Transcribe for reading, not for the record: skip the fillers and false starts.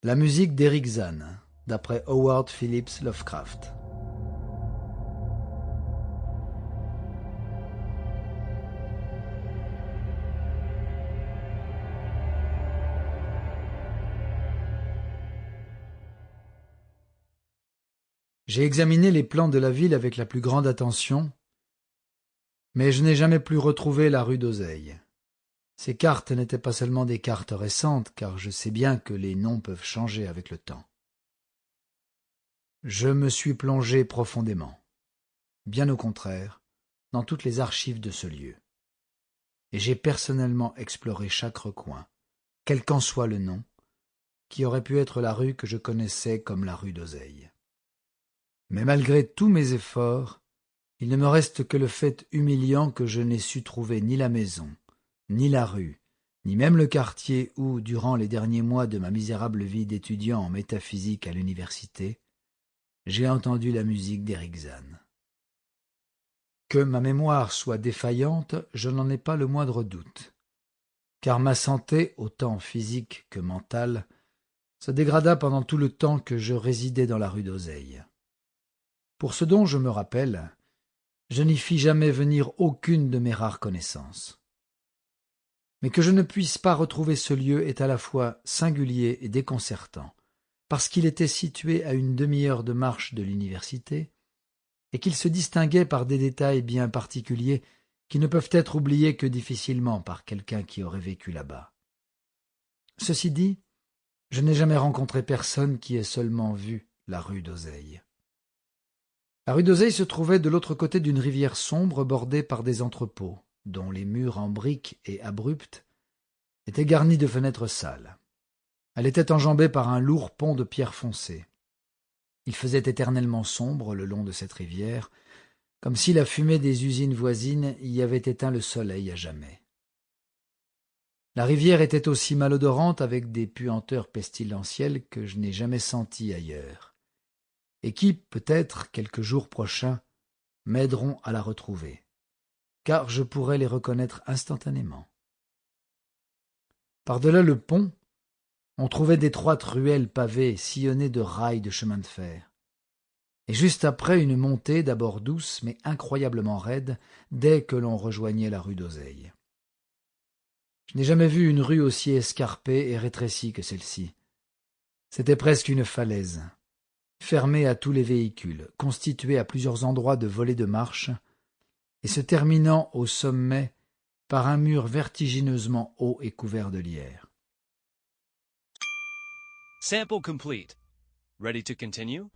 La musique d'Eric Zann, d'après Howard Phillips Lovecraft. J'ai examiné les plans de la ville avec la plus grande attention, mais je n'ai jamais plus retrouvé la rue d'Oseille. Ces cartes n'étaient pas seulement des cartes récentes, car je sais bien que les noms peuvent changer avec le temps. Je me suis plongé profondément, bien au contraire, dans toutes les archives de ce lieu. Et j'ai personnellement exploré chaque recoin, quel qu'en soit le nom, qui aurait pu être la rue que je connaissais comme la rue d'Oseille. Mais malgré tous mes efforts, il ne me reste que le fait humiliant que je n'ai su trouver ni la maison, ni la rue, ni même le quartier où, durant les derniers mois de ma misérable vie d'étudiant en métaphysique à l'université, j'ai entendu la musique d'Eric Zann. Que ma mémoire soit défaillante, je n'en ai pas le moindre doute, car ma santé, autant physique que mentale, se dégrada pendant tout le temps que je résidais dans la rue d'Oseille. Pour ce dont je me rappelle, je n'y fis jamais venir aucune de mes rares connaissances. Mais que je ne puisse pas retrouver ce lieu est à la fois singulier et déconcertant, parce qu'il était situé à une demi-heure de marche de l'université, et qu'il se distinguait par des détails bien particuliers qui ne peuvent être oubliés que difficilement par quelqu'un qui aurait vécu là-bas. Ceci dit, je n'ai jamais rencontré personne qui ait seulement vu la rue d'Oseille. La rue d'Oseille se trouvait de l'autre côté d'une rivière sombre bordée par des entrepôts, dont les murs en briques et abrupts étaient garnis de fenêtres sales. Elle était enjambée par un lourd pont de pierre foncée. Il faisait éternellement sombre le long de cette rivière, comme si la fumée des usines voisines y avait éteint le soleil à jamais. La rivière était aussi malodorante avec des puanteurs pestilentielles que je n'ai jamais senties ailleurs, et qui, peut-être, quelques jours prochains, m'aideront à la retrouver, car je pourrai les reconnaître instantanément. Par-delà le pont, on trouvait d'étroites ruelles pavées sillonnées de rails de chemin de fer, et juste après une montée d'abord douce mais incroyablement raide dès que l'on rejoignait la rue d'Oseille. Je n'ai jamais vu une rue aussi escarpée et rétrécie que celle-ci. C'était presque une falaise, fermée à tous les véhicules, constituée à plusieurs endroits de volets de marche, et se terminant au sommet par un mur vertigineusement haut et couvert de lierre. Sample complete. Ready to continue?